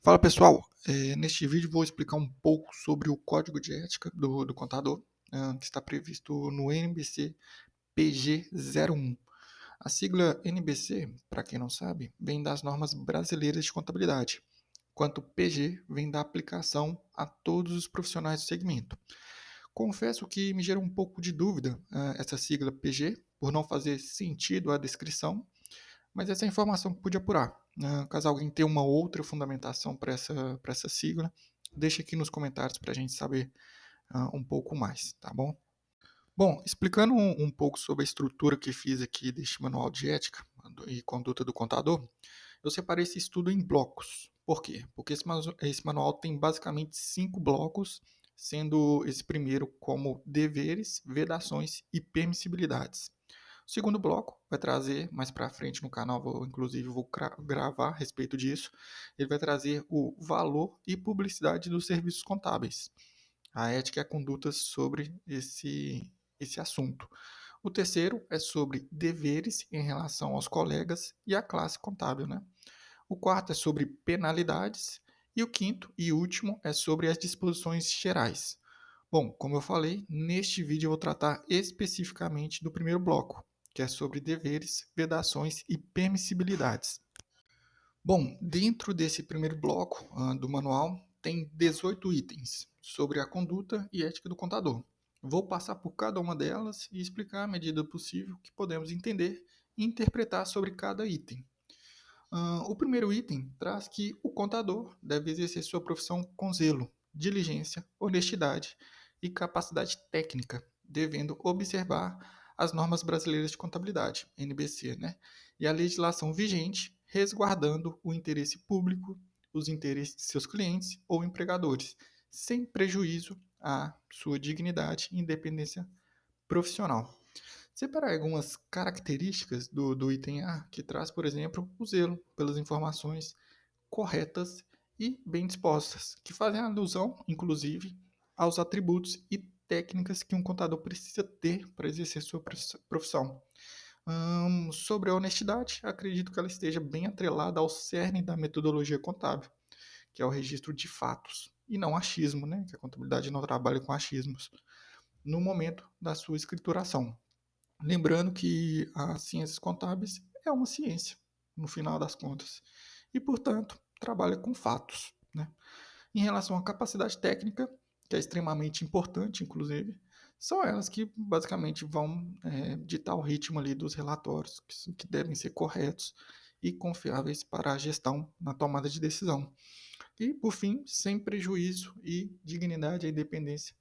Fala pessoal, neste vídeo vou explicar um pouco sobre o código de ética do contador, que está previsto no NBC PG01. A sigla NBC, para quem não sabe, vem das normas brasileiras de contabilidade, enquanto PG vem da aplicação a todos os profissionais do segmento. Confesso que me gera um pouco de dúvida essa sigla PG, por não fazer sentido a descrição, mas essa é a informação que pude apurar. Caso alguém tenha uma outra fundamentação para essa sigla, deixe aqui nos comentários para a gente saber um pouco mais, tá bom? Bom, explicando um pouco sobre a estrutura que fiz aqui deste manual de ética e conduta do contador, eu separei esse estudo em blocos. Por quê? Porque esse manual tem basicamente 5 blocos, sendo esse primeiro como deveres, vedações e permissibilidades. O segundo bloco vai trazer, mais para frente no canal, vou gravar a respeito disso, ele vai trazer o valor e publicidade dos serviços contábeis, a ética e a conduta sobre esse assunto. O terceiro é sobre deveres em relação aos colegas e à classe contábil, né? O quarto é sobre penalidades e o quinto e último é sobre as disposições gerais. Bom, como eu falei, neste vídeo eu vou tratar especificamente do primeiro bloco, que é sobre deveres, vedações e permissibilidades. Bom, dentro desse primeiro bloco do manual, tem 18 itens sobre a conduta e ética do contador. Vou passar por cada uma delas e explicar à medida do possível o que podemos entender e interpretar sobre cada item. O primeiro item traz que o contador deve exercer sua profissão com zelo, diligência, honestidade e capacidade técnica, devendo observar as normas brasileiras de contabilidade, NBC, né? E a legislação vigente, resguardando o interesse público, os interesses de seus clientes ou empregadores, sem prejuízo à sua dignidade e independência profissional. Separar algumas características do item A, que traz, por exemplo, o zelo pelas informações corretas e bem dispostas, que fazem alusão, inclusive, aos atributos e técnicas que um contador precisa ter para exercer sua profissão. Sobre a honestidade, acredito que ela esteja bem atrelada ao cerne da metodologia contábil, que é o registro de fatos, e não achismo, né? Que a contabilidade não trabalha com achismos, no momento da sua escrituração. Lembrando que as ciências contábeis é uma ciência, no final das contas, e, portanto, trabalha com fatos, né? Em relação à capacidade técnica, que é extremamente importante, inclusive, são elas que basicamente vão ditar o ritmo ali dos relatórios, que devem ser corretos e confiáveis para a gestão na tomada de decisão. E, por fim, sem prejuízo e dignidade à independência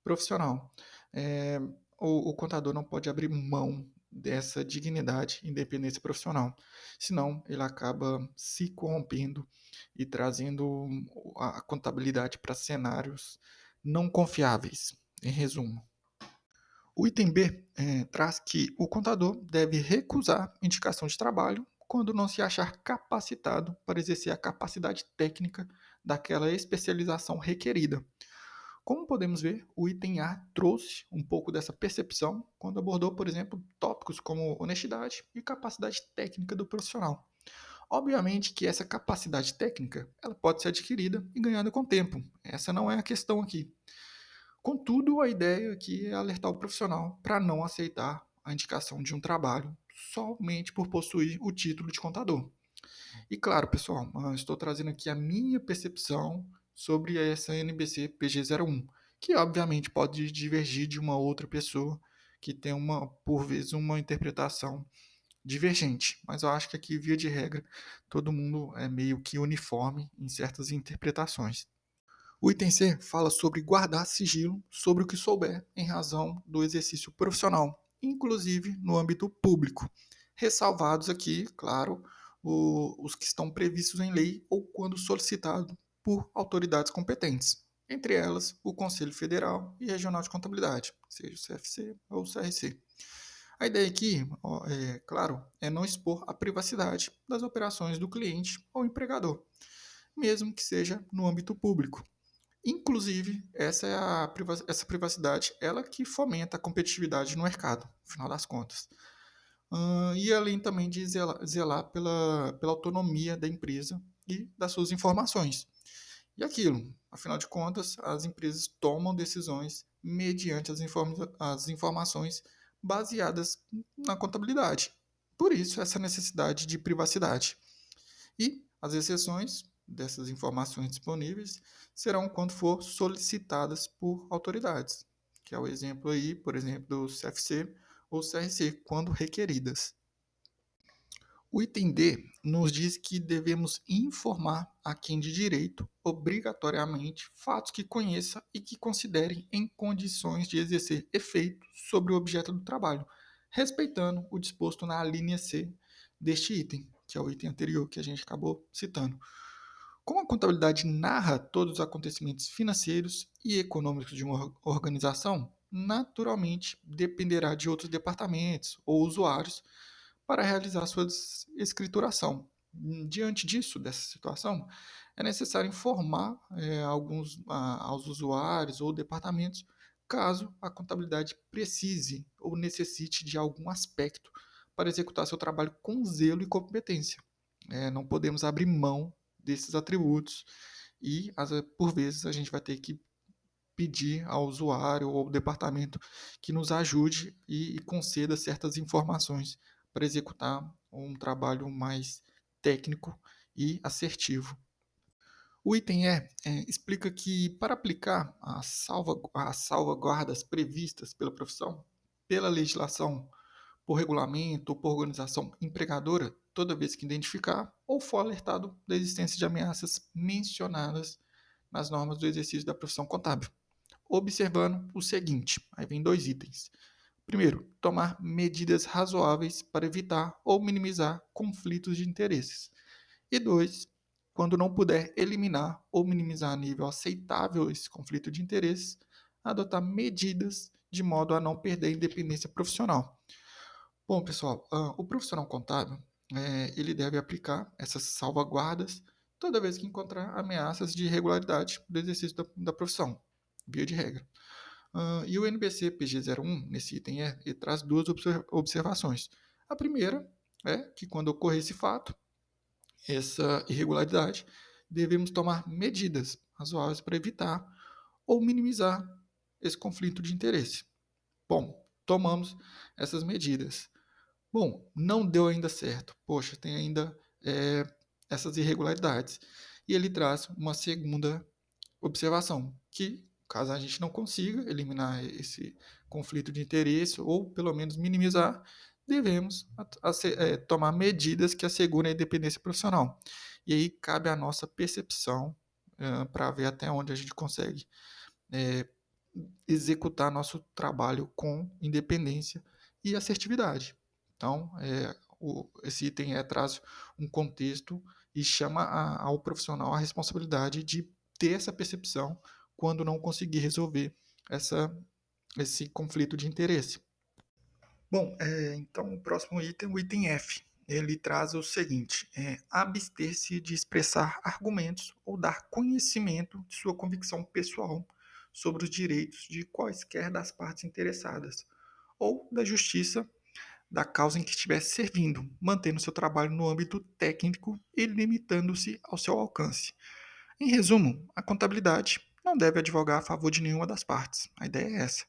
profissional. É, o contador não pode abrir mão dessa dignidade e independência profissional, senão ele acaba se corrompendo e trazendo a contabilidade para cenários não confiáveis, em resumo. O item B traz que o contador deve recusar indicação de trabalho quando não se achar capacitado para exercer a capacidade técnica daquela especialização requerida. Como podemos ver, o item A trouxe um pouco dessa percepção quando abordou, por exemplo, tópicos como honestidade e capacidade técnica do profissional. Obviamente que essa capacidade técnica ela pode ser adquirida e ganhada com o tempo. Essa não é a questão aqui. Contudo, a ideia aqui é alertar o profissional para não aceitar a indicação de um trabalho somente por possuir o título de contador. E claro, pessoal, estou trazendo aqui a minha percepção sobre essa NBC PG01, que obviamente pode divergir de uma outra pessoa que tem por vezes uma interpretação divergente, mas eu acho que aqui, via de regra, todo mundo é meio que uniforme em certas interpretações. O item C fala sobre guardar sigilo sobre o que souber em razão do exercício profissional, inclusive no âmbito público. Ressalvados aqui, claro, os que estão previstos em lei ou quando solicitado por autoridades competentes, entre elas o Conselho Federal e Regional de Contabilidade, seja o CFC ou o CRC. A ideia aqui, claro, é não expor a privacidade das operações do cliente ou empregador, mesmo que seja no âmbito público. Inclusive, essa privacidade, ela que fomenta a competitividade no mercado, no final das contas. E além também de zelar pela autonomia da empresa e das suas informações. E aquilo, afinal de contas, as empresas tomam decisões mediante as informações baseadas na contabilidade. Por isso, essa necessidade de privacidade. E as exceções dessas informações disponíveis serão quando for solicitadas por autoridades, que é o exemplo aí, por exemplo, do CFC ou CRC, quando requeridas. O item D nos diz que devemos informar a quem de direito, obrigatoriamente, fatos que conheça e que considere em condições de exercer efeito sobre o objeto do trabalho, respeitando o disposto na linha C deste item, que é o item anterior que a gente acabou citando. Como a contabilidade narra todos os acontecimentos financeiros e econômicos de uma organização, naturalmente dependerá de outros departamentos ou usuários para realizar sua escrituração. Diante disso, dessa situação, é necessário informar aos usuários ou departamentos caso a contabilidade precise ou necessite de algum aspecto para executar seu trabalho com zelo e competência. Não podemos abrir mão desses atributos e, por vezes, a gente vai ter que pedir ao usuário ou ao departamento que nos ajude e conceda certas informações para executar um trabalho mais técnico e assertivo. O item explica que para aplicar as salvaguardas previstas pela profissão, pela legislação, por regulamento ou por organização empregadora, toda vez que identificar ou for alertado da existência de ameaças mencionadas nas normas do exercício da profissão contábil, observando o seguinte: aí vem dois itens. Primeiro, tomar medidas razoáveis para evitar ou minimizar conflitos de interesses. E dois, quando não puder eliminar ou minimizar a nível aceitável esse conflito de interesses, adotar medidas de modo a não perder a independência profissional. Bom, pessoal, o profissional contábil ele deve aplicar essas salvaguardas toda vez que encontrar ameaças de irregularidade do exercício da profissão, via de regra. E o NBC PG01, nesse item ele traz duas observações. A primeira é que quando ocorrer esse fato, essa irregularidade, devemos tomar medidas razoáveis para evitar ou minimizar esse conflito de interesse. Bom, tomamos essas medidas. Bom, não deu ainda certo. Poxa, tem ainda essas irregularidades. E ele traz uma segunda observação, que caso a gente não consiga eliminar esse conflito de interesse ou pelo menos minimizar, devemos tomar medidas que assegurem a independência profissional. E aí cabe a nossa percepção para ver até onde a gente consegue é, executar nosso trabalho com independência e assertividade. Então, esse item traz um contexto e chama ao profissional a responsabilidade de ter essa percepção quando não conseguir resolver esse conflito de interesse. Bom, então o próximo item, o item F, ele traz o seguinte: abster-se de expressar argumentos ou dar conhecimento de sua convicção pessoal sobre os direitos de quaisquer das partes interessadas, ou da justiça da causa em que estiver servindo, mantendo seu trabalho no âmbito técnico e limitando-se ao seu alcance. Em resumo, a contabilidade não deve advogar a favor de nenhuma das partes. A ideia é essa.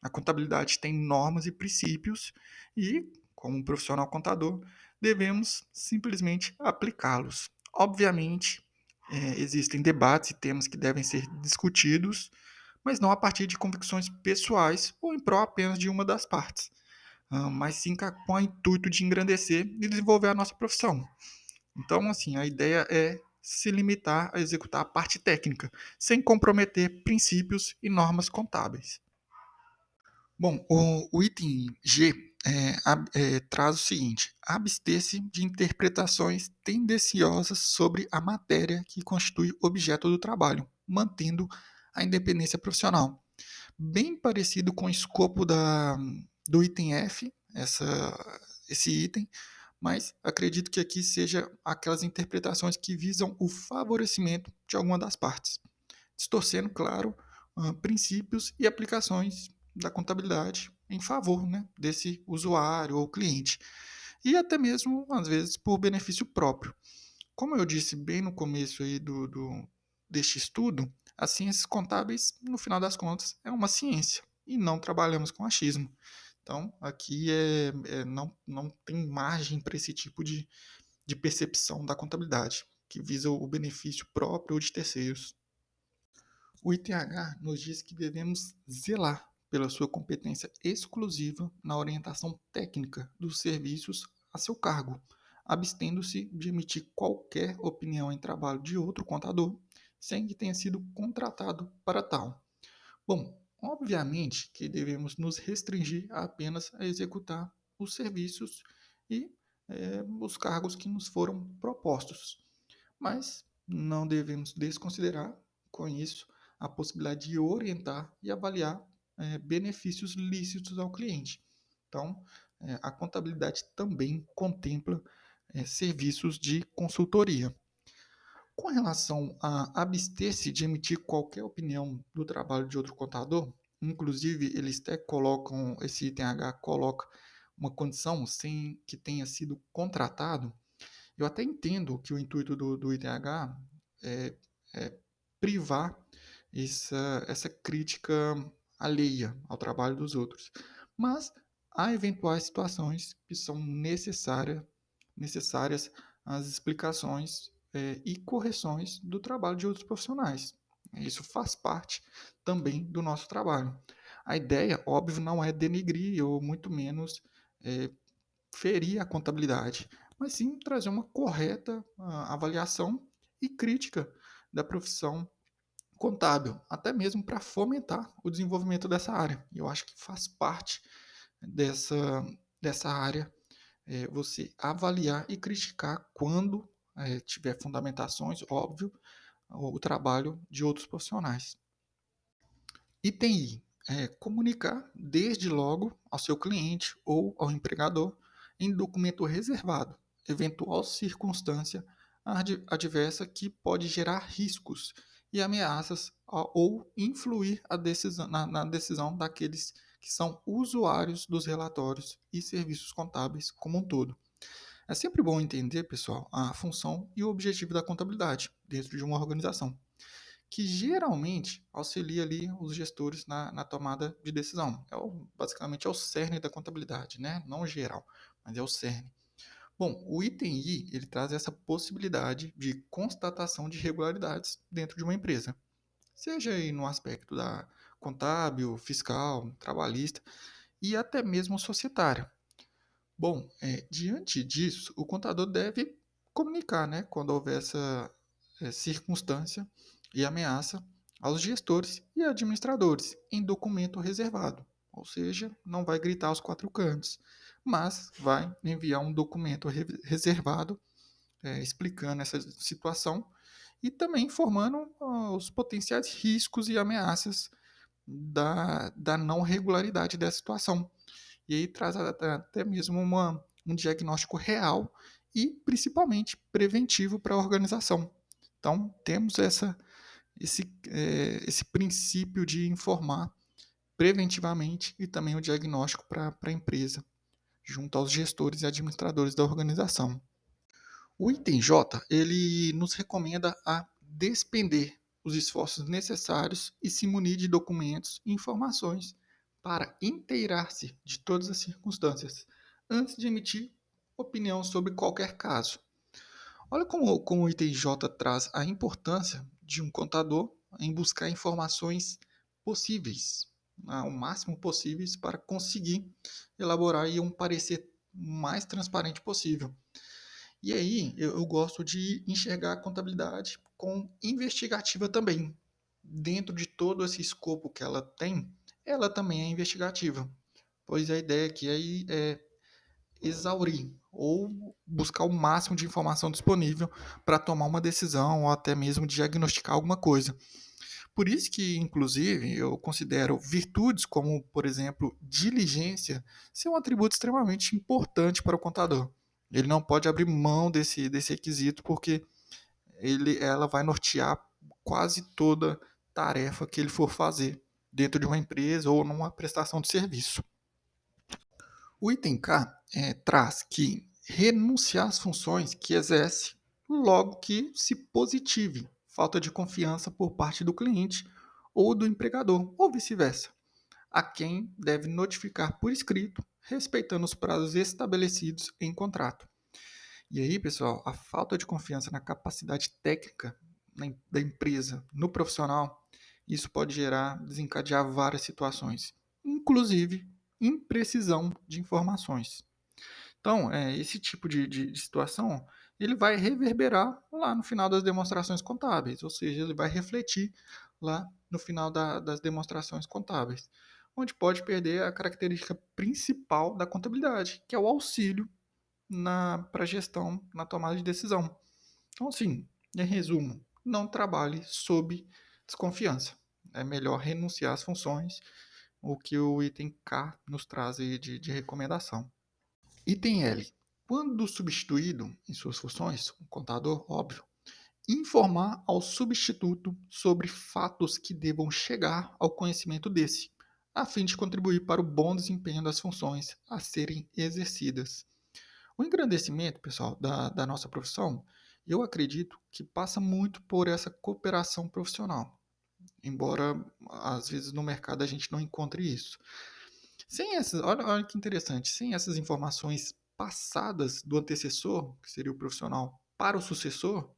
A contabilidade tem normas e princípios e, como um profissional contador, devemos simplesmente aplicá-los. Obviamente, existem debates e temas que devem ser discutidos, mas não a partir de convicções pessoais ou em prol apenas de uma das partes, mas sim com o intuito de engrandecer e desenvolver a nossa profissão. Então, assim, a ideia é se limitar a executar a parte técnica, sem comprometer princípios e normas contábeis. Bom, o item G traz o seguinte: abster-se de interpretações tendenciosas sobre a matéria que constitui objeto do trabalho, mantendo a independência profissional. Bem parecido com o escopo do item F, esse item, mas acredito que aqui seja aquelas interpretações que visam o favorecimento de alguma das partes, distorcendo, claro, princípios e aplicações da contabilidade em favor, né, desse usuário ou cliente, e até mesmo, às vezes, por benefício próprio. Como eu disse bem no começo aí deste estudo, as ciências contábeis, no final das contas, é uma ciência e não trabalhamos com achismo. Então, aqui não tem margem para esse tipo de percepção da contabilidade, que visa o benefício próprio ou de terceiros. O ITH nos diz que devemos zelar pela sua competência exclusiva na orientação técnica dos serviços a seu cargo, abstendo-se de emitir qualquer opinião em trabalho de outro contador, sem que tenha sido contratado para tal. Bom, obviamente que devemos nos restringir a apenas a executar os serviços e os cargos que nos foram propostos, mas não devemos desconsiderar, com isso, a possibilidade de orientar e avaliar benefícios lícitos ao cliente. Então, a contabilidade também contempla serviços de consultoria. Com relação a abster-se de emitir qualquer opinião do trabalho de outro contador, inclusive eles até colocam, esse item H coloca uma condição sem que tenha sido contratado. Eu até entendo que o intuito do ITH é privar essa crítica alheia ao trabalho dos outros. Mas há eventuais situações que são necessárias as explicações e correções do trabalho de outros profissionais. Isso faz parte também do nosso trabalho. A ideia, óbvio, não é denegrir ou muito menos é, ferir a contabilidade, mas sim trazer uma correta avaliação e crítica da profissão contábil, até mesmo para fomentar o desenvolvimento dessa área. Eu acho que faz parte dessa área você avaliar e criticar quando tiver fundamentações, óbvio, o trabalho de outros profissionais. Item I. Comunicar desde logo ao seu cliente ou ao empregador em documento reservado eventual circunstância adversa que pode gerar riscos e ameaças ou influir na decisão daqueles que são usuários dos relatórios e serviços contábeis como um todo. É sempre bom entender, pessoal, a função e o objetivo da contabilidade dentro de uma organização, que geralmente auxilia ali os gestores na tomada de decisão. Basicamente é o cerne da contabilidade, né? Não geral, mas é o cerne. Bom, o item I ele traz essa possibilidade de constatação de irregularidades dentro de uma empresa, seja aí no aspecto da contábil, fiscal, trabalhista e até mesmo societário. Bom, diante disso, o contador deve comunicar, né, quando houver essa circunstância e ameaça aos gestores e administradores em documento reservado, ou seja, não vai gritar aos quatro cantos, mas vai enviar um documento reservado explicando essa situação e também informando os potenciais riscos e ameaças da não regularidade dessa situação. E aí traz até mesmo um diagnóstico real e principalmente preventivo para a organização. Então, temos esse princípio de informar preventivamente e também o diagnóstico para a empresa, junto aos gestores e administradores da organização. O item J, ele nos recomenda a despender os esforços necessários e se munir de documentos e informações para inteirar-se de todas as circunstâncias, antes de emitir opinião sobre qualquer caso. Olha como o item J traz a importância de um contador em buscar informações possíveis, o máximo possíveis, para conseguir elaborar aí um parecer mais transparente possível. E aí eu gosto de enxergar a contabilidade com investigativa também. Dentro de todo esse escopo que ela tem, ela também é investigativa. Pois a ideia aqui é exaurir ou buscar o máximo de informação disponível para tomar uma decisão ou até mesmo diagnosticar alguma coisa. Por isso que, inclusive, eu considero virtudes como, por exemplo, diligência, ser um atributo extremamente importante para o contador. Ele não pode abrir mão desse requisito porque ela vai nortear quase toda tarefa que ele for fazer dentro de uma empresa ou numa prestação de serviço. O item K traz que renunciar às funções que exerce logo que se positive falta de confiança por parte do cliente ou do empregador, ou vice-versa, a quem deve notificar por escrito, respeitando os prazos estabelecidos em contrato. E aí, pessoal, a falta de confiança na capacidade técnica da empresa, no profissional, isso pode desencadear várias situações, inclusive imprecisão de informações. Então, esse tipo de situação, ele vai reverberar lá no final das demonstrações contábeis, ou seja, ele vai refletir lá no final das demonstrações contábeis, onde pode perder a característica principal da contabilidade, que é o auxílio para a gestão na tomada de decisão. Então, assim, em resumo, não trabalhe sob desconfiança. É melhor renunciar às funções, o que o item K nos traz aí de recomendação. Item L. Quando substituído em suas funções, o contador, óbvio, informar ao substituto sobre fatos que devam chegar ao conhecimento desse, a fim de contribuir para o bom desempenho das funções a serem exercidas. O engrandecimento, pessoal, da nossa profissão, eu acredito que passa muito por essa cooperação profissional, embora às vezes no mercado a gente não encontre isso. Sem essas, olha que interessante, sem essas informações passadas do antecessor, que seria o profissional, para o sucessor,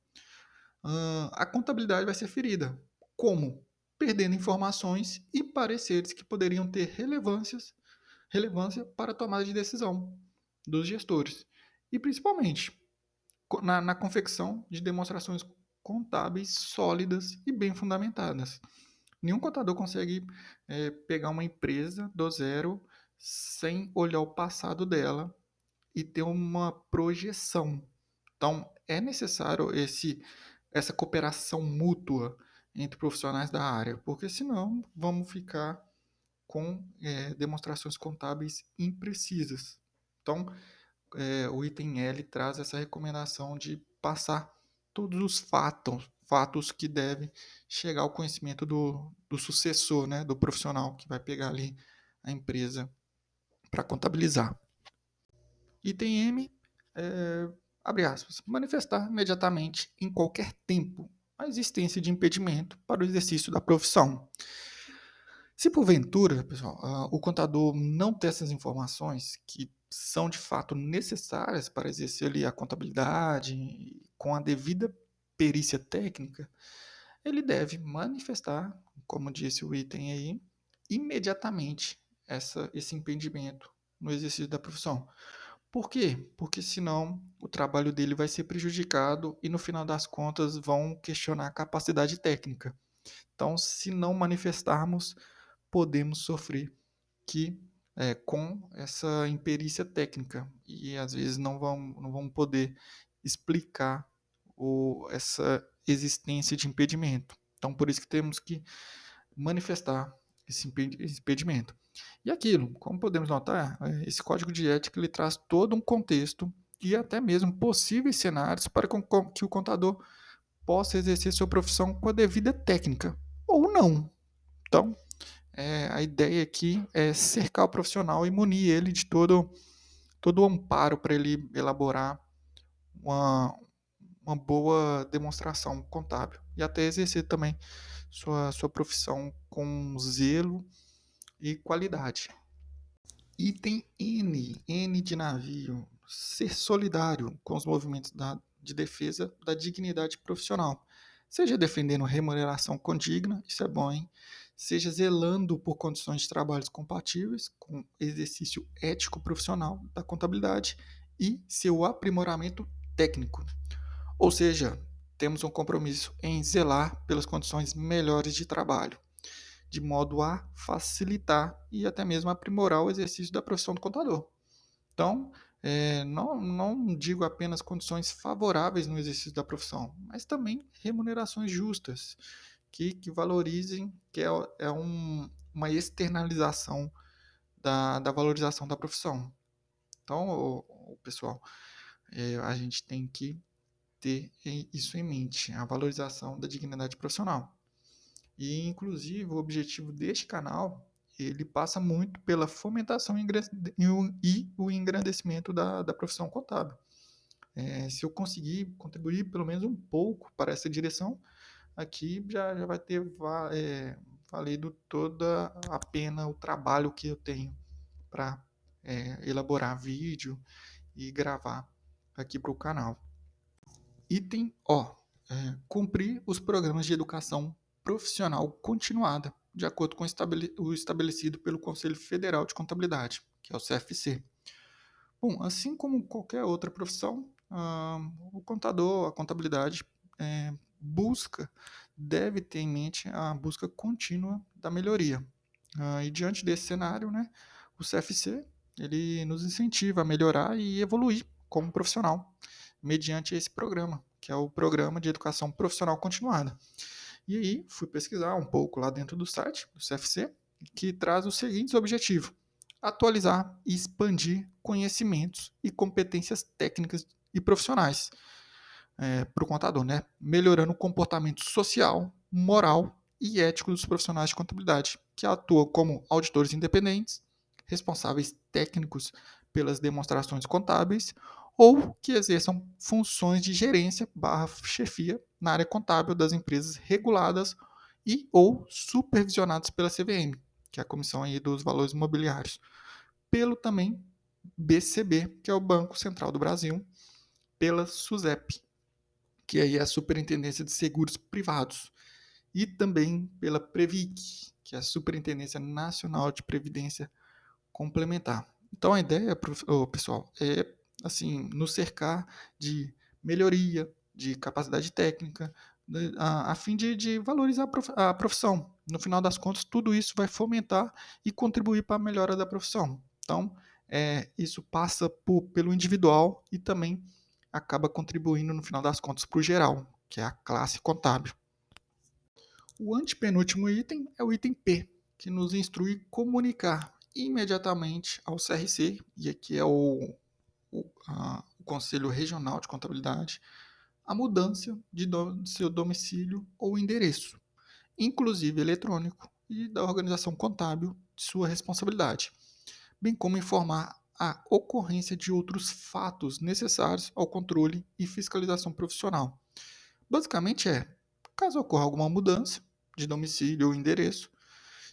a contabilidade vai ser ferida. Como? Perdendo informações e pareceres que poderiam ter relevância para a tomada de decisão dos gestores. E principalmente na confecção de demonstrações contábeis sólidas e bem fundamentadas. Nenhum contador consegue pegar uma empresa do zero sem olhar o passado dela e ter uma projeção. Então, é necessário essa cooperação mútua entre profissionais da área, porque senão vamos ficar com demonstrações contábeis imprecisas. Então, o item L traz essa recomendação de passar todos os fatos que devem chegar ao conhecimento do sucessor, né, do profissional que vai pegar ali a empresa para contabilizar. Item M, abre aspas, manifestar imediatamente, em qualquer tempo, a existência de impedimento para o exercício da profissão. Se porventura, pessoal, o contador não ter essas informações que são de fato necessárias para exercer ali a contabilidade com a devida perícia técnica, ele deve manifestar, como disse o item aí, imediatamente esse impedimento no exercício da profissão. Por quê? Porque senão o trabalho dele vai ser prejudicado e no final das contas vão questionar a capacidade técnica. Então, se não manifestarmos, podemos sofrer com essa imperícia técnica e às vezes não vão poder explicar essa existência de impedimento. Então, por isso que temos que manifestar esse impedimento. E aquilo, como podemos notar, esse código de ética ele traz todo um contexto e até mesmo possíveis cenários para que o contador possa exercer sua profissão com a devida técnica, ou não. Então, a ideia aqui é cercar o profissional e munir ele de todo o amparo para ele elaborar uma, uma boa demonstração contábil e até exercer também sua profissão com zelo e qualidade. Item N de navio, ser solidário com os movimentos de defesa da dignidade profissional, seja defendendo remuneração condigna, isso é bom, hein? Seja zelando por condições de trabalho compatíveis com exercício ético profissional da contabilidade e seu aprimoramento técnico. Ou seja, temos um compromisso em zelar pelas condições melhores de trabalho, de modo a facilitar e até mesmo aprimorar o exercício da profissão do contador. Então, não digo apenas condições favoráveis no exercício da profissão, mas também remunerações justas, que valorizem, uma externalização da valorização da profissão. Então, pessoal, a gente tem que ter isso em mente, a valorização da dignidade profissional. E, inclusive, o objetivo deste canal, ele passa muito pela fomentação e o engrandecimento da profissão contábil. Se eu conseguir contribuir pelo menos um pouco para essa direção, aqui já vai ter valido toda a pena o trabalho que eu tenho para elaborar vídeo e gravar aqui para o canal. Item O. Cumprir os programas de educação profissional continuada, de acordo com o estabelecido pelo Conselho Federal de Contabilidade, que é o CFC. Bom, assim como qualquer outra profissão, o contador, a contabilidade, busca, deve ter em mente a busca contínua da melhoria. E diante desse cenário, né, o CFC ele nos incentiva a melhorar e evoluir como profissional, mediante esse programa, que é o Programa de Educação Profissional Continuada. E aí, fui pesquisar um pouco lá dentro do site do CFC, que traz os seguintes objetivos: atualizar e expandir conhecimentos e competências técnicas e profissionais para o contador, né? Melhorando o comportamento social, moral e ético dos profissionais de contabilidade, que atuam como auditores independentes, responsáveis técnicos pelas demonstrações contábeis ou que exerçam funções de gerência barra chefia na área contábil das empresas reguladas e ou supervisionadas pela CVM, que é a Comissão aí dos Valores Imobiliários, pelo também BCB, que é o Banco Central do Brasil, pela SUSEP, que aí é a Superintendência de Seguros Privados, e também pela Previc, que é a Superintendência Nacional de Previdência Complementar. Então a ideia, pessoal, é assim nos cercar de melhoria, de capacidade técnica, a fim de valorizar a profissão. No final das contas, tudo isso vai fomentar e contribuir para a melhora da profissão. Então, isso passa pelo individual e também acaba contribuindo, no final das contas, para o geral, que é a classe contábil. O antepenúltimo item é o item P, que nos instrui comunicar imediatamente ao CRC, e aqui é o Conselho Regional de Contabilidade, a mudança de seu domicílio ou endereço, inclusive eletrônico, e da organização contábil de sua responsabilidade, bem como informar a ocorrência de outros fatos necessários ao controle e fiscalização profissional. Basicamente caso ocorra alguma mudança de domicílio ou endereço,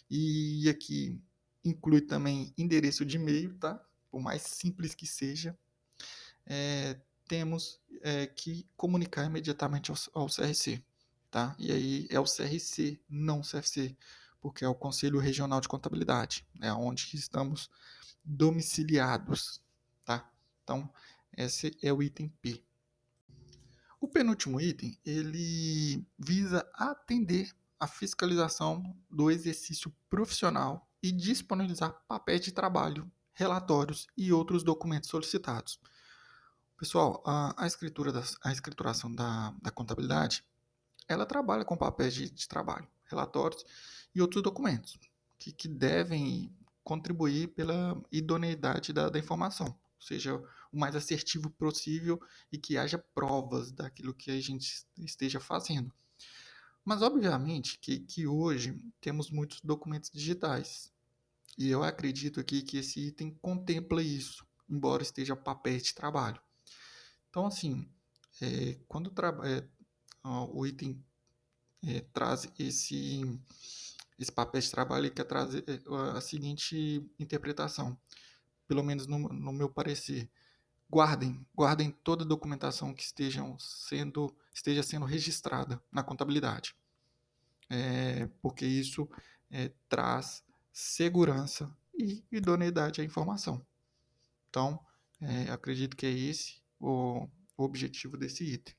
e aqui inclui também endereço de e-mail, tá? Por mais simples que seja, temos que comunicar imediatamente ao CRC, tá? E aí é o CRC, não o CFC, porque é o Conselho Regional de Contabilidade, é onde estamos domiciliados, tá? Então, esse é o item P. O penúltimo item, ele visa atender a fiscalização do exercício profissional e disponibilizar papéis de trabalho, relatórios e outros documentos solicitados. Pessoal, a escrituração da contabilidade, ela trabalha com papéis de trabalho, relatórios e outros documentos que devem contribuir pela idoneidade da informação, ou seja, o mais assertivo possível e que haja provas daquilo que a gente esteja fazendo. Mas, obviamente, que hoje temos muitos documentos digitais e eu acredito aqui que esse item contempla isso, embora esteja papéis de trabalho. Então, assim, quando o item traz esse papel de trabalho, ele quer trazer a seguinte interpretação, pelo menos no meu parecer: guardem toda a documentação que esteja sendo registrada na contabilidade, porque isso traz segurança e idoneidade à informação. Então, acredito que é esse o objetivo desse item.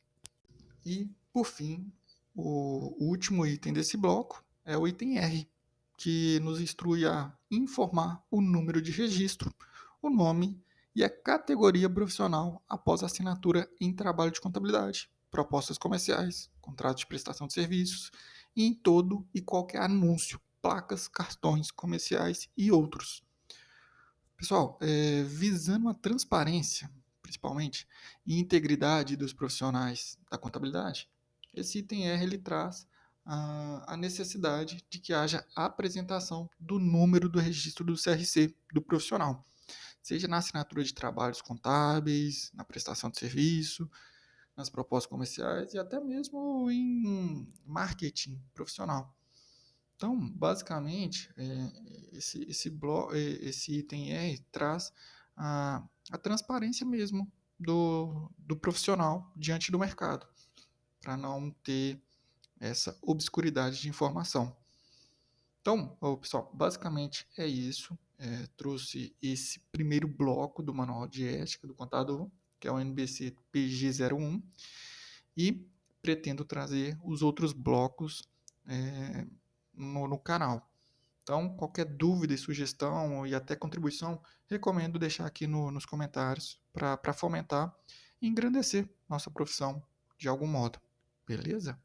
E, por fim, o último item desse bloco é o item R, que nos instrui a informar o número de registro, o nome e a categoria profissional após a assinatura em trabalho de contabilidade, propostas comerciais, contratos de prestação de serviços e em todo e qualquer anúncio, placas, cartões comerciais e outros. Pessoal, visando a transparência, principalmente, e integridade dos profissionais da contabilidade, esse item R ele traz a necessidade de que haja a apresentação do número do registro do CRC do profissional, seja na assinatura de trabalhos contábeis, na prestação de serviço, nas propostas comerciais e até mesmo em marketing profissional. Então, basicamente, esse item R traz a transparência mesmo do profissional diante do mercado, para não ter essa obscuridade de informação. Então, pessoal, basicamente é isso. Trouxe esse primeiro bloco do Manual de Ética do Contador, que é o NBC PG01, e pretendo trazer os outros blocos é, no canal. Então, qualquer dúvida e sugestão e até contribuição, recomendo deixar aqui nos comentários para fomentar e engrandecer nossa profissão de algum modo. Beleza?